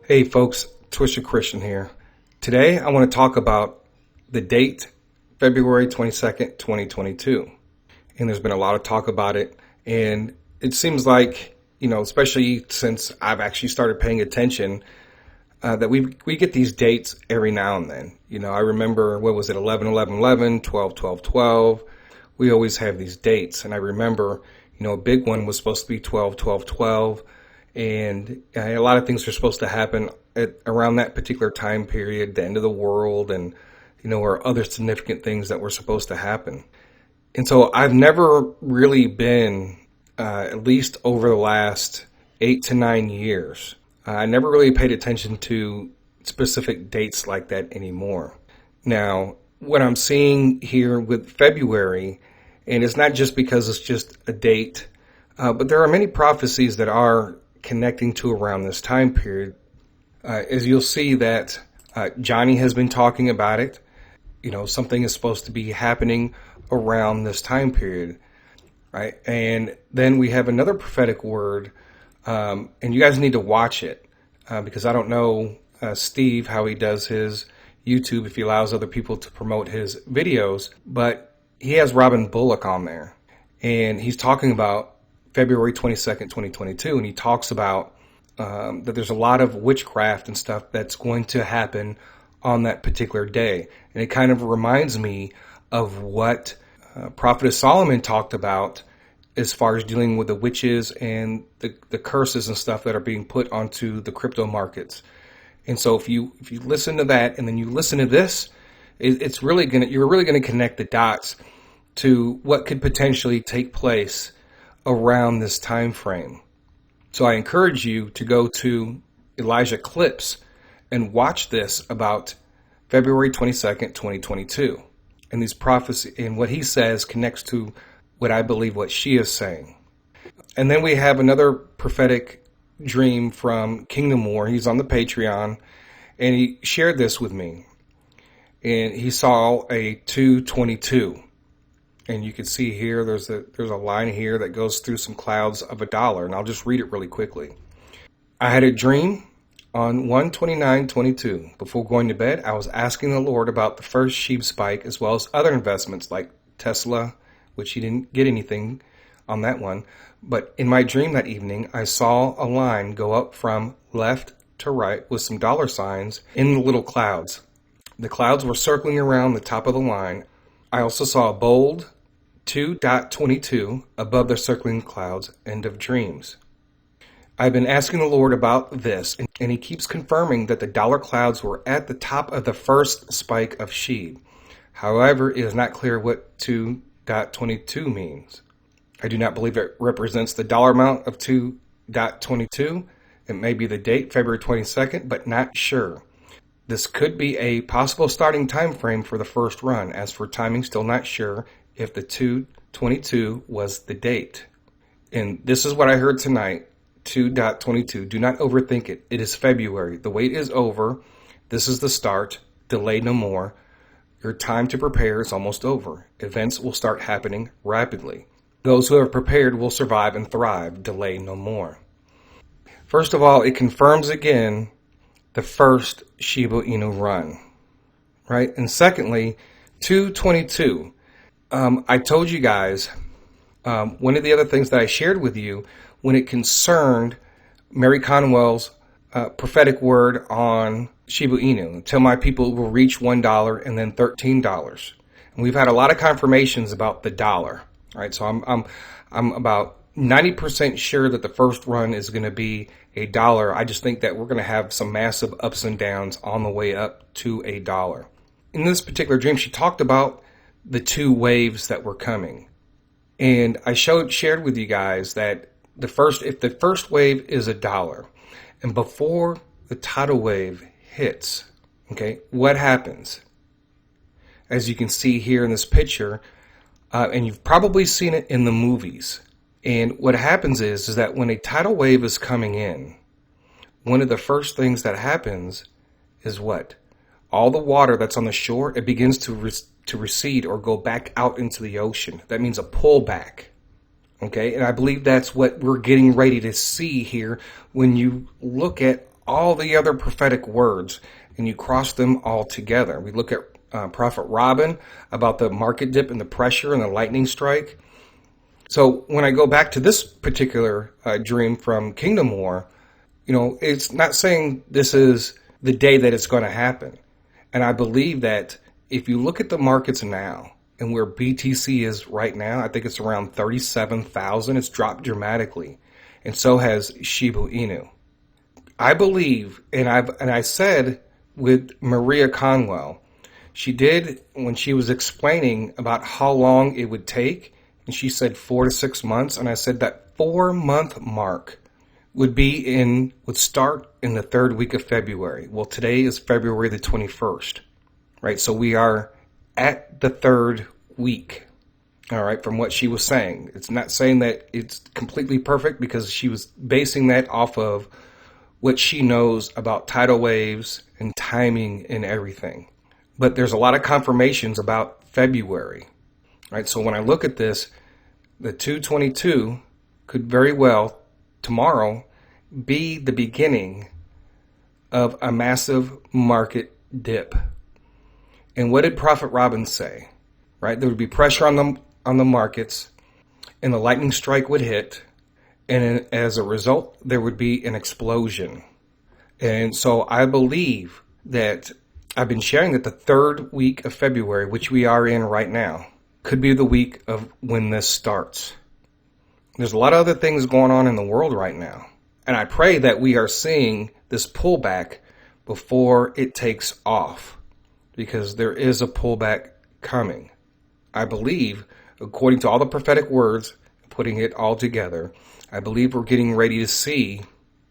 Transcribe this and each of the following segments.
Hey folks, Twisted Christian here. Today I want to talk about the date, February 22nd, 2022. And there's been a lot of talk about it. And it seems like, especially since I've actually started paying attention, that we get these dates every now and then. I remember, what was it, 11/11/11, 12/12/12. We always have these dates. And I remember, a big one was supposed to be 12/12/12. And a lot of things are supposed to happen around that particular time period, the end of the world, and, or other significant things that were supposed to happen. And so I've never really been, at least over the last 8 to 9 years, I never really paid attention to specific dates like that anymore. Now, what I'm seeing here with February, and it's not just because it's just a date, but there are many prophecies that are connecting to around this time period. As you'll see that Johnny has been talking about it. Something is supposed to be happening around this time period, right? And then we have another prophetic word, and you guys need to watch it because I don't know Steve, how he does his YouTube, if he allows other people to promote his videos, but he has Robin Bullock on there, and he's talking about February 22nd, 2022, and he talks about that there's a lot of witchcraft and stuff that's going to happen on that particular day. And it kind of reminds me of what Prophetess Solomon talked about as far as dealing with the witches and the curses and stuff that are being put onto the crypto markets. And so if you listen to that and then you listen to this, you're really gonna connect the dots to what could potentially take place around this time frame. So I encourage you to go to Elijah Clips and watch this about February 22nd, 2022. And these prophecy and what he says connects to what I believe what she is saying. And then we have another prophetic dream from Kingdom War. He's on the Patreon, and he shared this with me. And he saw a 222. And you can see here, there's a line here that goes through some clouds of $1. And I'll just read it really quickly. I had a dream on 1/29/22. Before going to bed, I was asking the Lord about the first sheep spike as well as other investments like Tesla, which he didn't get anything on that one. But in my dream that evening, I saw a line go up from left to right with some dollar signs in the little clouds. The clouds were circling around the top of the line. I also saw a bold 2.22 above the circling clouds, end of dreams. I've been asking the Lord about this, and he keeps confirming that the dollar clouds were at the top of the first spike of Sheeb. However, it is not clear what 2.22 means. I do not believe it represents the dollar amount of 2.22. It may be the date, February 22nd, but not sure. This could be a possible starting time frame for the first run. As for timing, still not sure if the 2/22 was the date. And this is what I heard tonight, 2.22. Do not overthink it. It is February. The wait is over. This is the start. Delay no more. Your time to prepare is almost over. Events will start happening rapidly. Those who have prepared will survive and thrive. Delay no more. First of all, it confirms again the first Shiba Inu run, right? And secondly, 222. I told you guys, one of the other things that I shared with you when it concerned Mary Conwell's prophetic word on Shiba Inu, until my people will reach $1 and then $13. And we've had a lot of confirmations about the dollar, right? So I'm about 90% sure that the first run is going to be $1. I just think that we're going to have some massive ups and downs on the way up to $1. In this particular dream, she talked about the two waves that were coming. And I shared with you guys that if the first wave is $1, and before the tidal wave hits, okay, what happens? As you can see here in this picture, and you've probably seen it in the movies. And what happens is that when a tidal wave is coming in, one of the first things that happens is what? All the water that's on the shore, it begins to recede or go back out into the ocean. That means a pullback. Okay, and I believe that's what we're getting ready to see here when you look at all the other prophetic words and you cross them all together. We look at Prophet Robin about the market dip and the pressure and the lightning strike. So when I go back to this particular dream from Kingdom War, it's not saying this is the day that it's going to happen. And I believe that if you look at the markets now and where BTC is right now, I think it's around 37,000. It's dropped dramatically. And so has Shiba Inu. I believe, and I said with Maria Conwell, she did when she was explaining about how long it would take, and she said 4 to 6 months, and I said that 4-month mark would start in the 3rd week of February. Well, today is February the 21st, right? So we are at the 3rd week, all right, from what she was saying. It's not saying that it's completely perfect because she was basing that off of what she knows about tidal waves and timing and everything. But there's a lot of confirmations about February, right? So when I look at this, the 222 could very well tomorrow be the beginning of a massive market dip. And what did Prophet Robin say? Right? There would be pressure on the markets, and the lightning strike would hit, and as a result, there would be an explosion. And so I believe that I've been sharing that the 3rd week of February, which we are in right now, could be the week of when this starts. There's a lot of other things going on in the world right now. And I pray that we are seeing this pullback before it takes off, because there is a pullback coming. I believe, according to all the prophetic words, putting it all together, I believe we're getting ready to see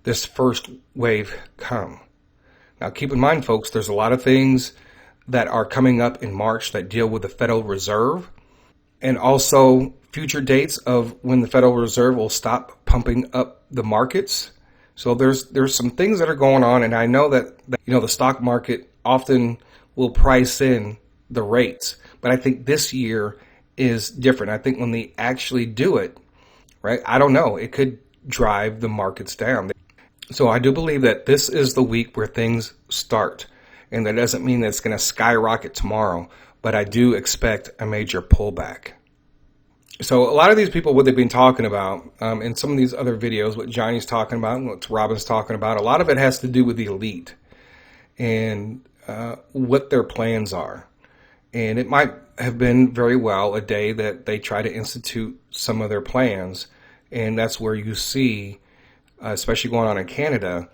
this first wave come. Now, keep in mind, folks, there's a lot of things that are coming up in March that deal with the Federal Reserve, and also future dates of when the Federal Reserve will stop pumping up the markets. So there's some things that are going on, and I know that the stock market often will price in the rates, but I think this year is different. I think when they actually do it, right, I don't know, it could drive the markets down. So I do believe that this is the week where things start, and that doesn't mean that it's going to skyrocket tomorrow, but I do expect a major pullback. So a lot of these people, what they've been talking about in some of these other videos, what Johnny's talking about and what Robin's talking about, a lot of it has to do with the elite and what their plans are. And it might have been very well a day that they try to institute some of their plans. And that's where you see, especially going on in Canada,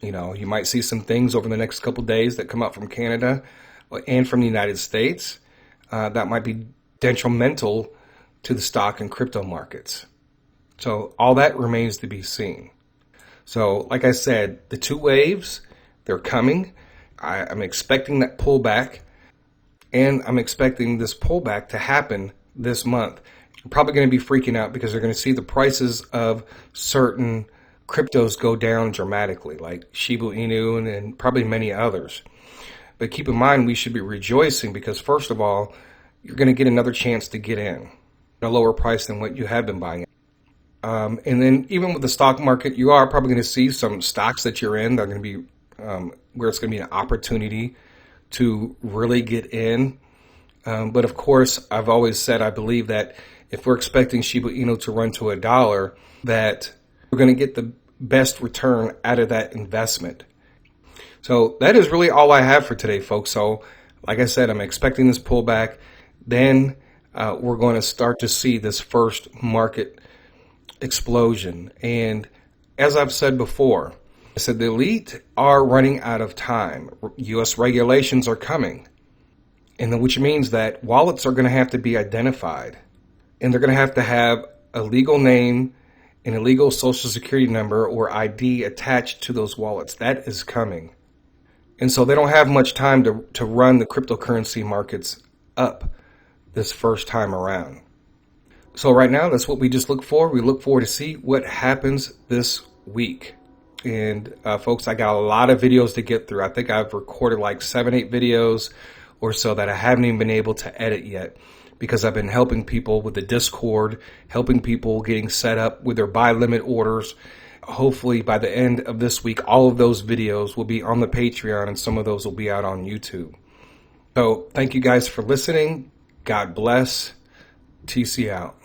you might see some things over the next couple of days that come out from Canada and from the United States that might be detrimental to the stock and crypto markets. So all that remains to be seen. So like I said, the 2 waves, they're coming. I'm expecting that pullback, and I'm expecting this pullback to happen this month. You're probably going to be freaking out because they're going to see the prices of certain cryptos go down dramatically, like Shiba Inu and probably many others. But keep in mind, we should be rejoicing because, first of all, you're going to get another chance to get in at a lower price than what you have been buying. And then even with the stock market, you are probably going to see some stocks that you're in that are going to be where it's going to be an opportunity to really get in. But of course, I've always said I believe that if we're expecting Shiba Inu to run to $1, that we're going to get the best return out of that investment. So that is really all I have for today, folks. So like I said, I'm expecting this pullback. Then we're going to start to see this first market explosion. And as I've said before, I said the elite are running out of time. U.S. regulations are coming, and which means that wallets are going to have to be identified, and they're going to have a legal name and a legal social security number or ID attached to those wallets. That is coming. And so they don't have much time to run the cryptocurrency markets up this first time around. So right now, that's what we just look for. We look forward to see what happens this week. And folks, I got a lot of videos to get through. I think I've recorded like 7-8 videos or so that I haven't even been able to edit yet, because I've been helping people with the Discord, helping people getting set up with their buy limit orders, hopefully by the end of this week, all of those videos will be on the Patreon and some of those will be out on YouTube. So thank you guys for listening. God bless. TC out.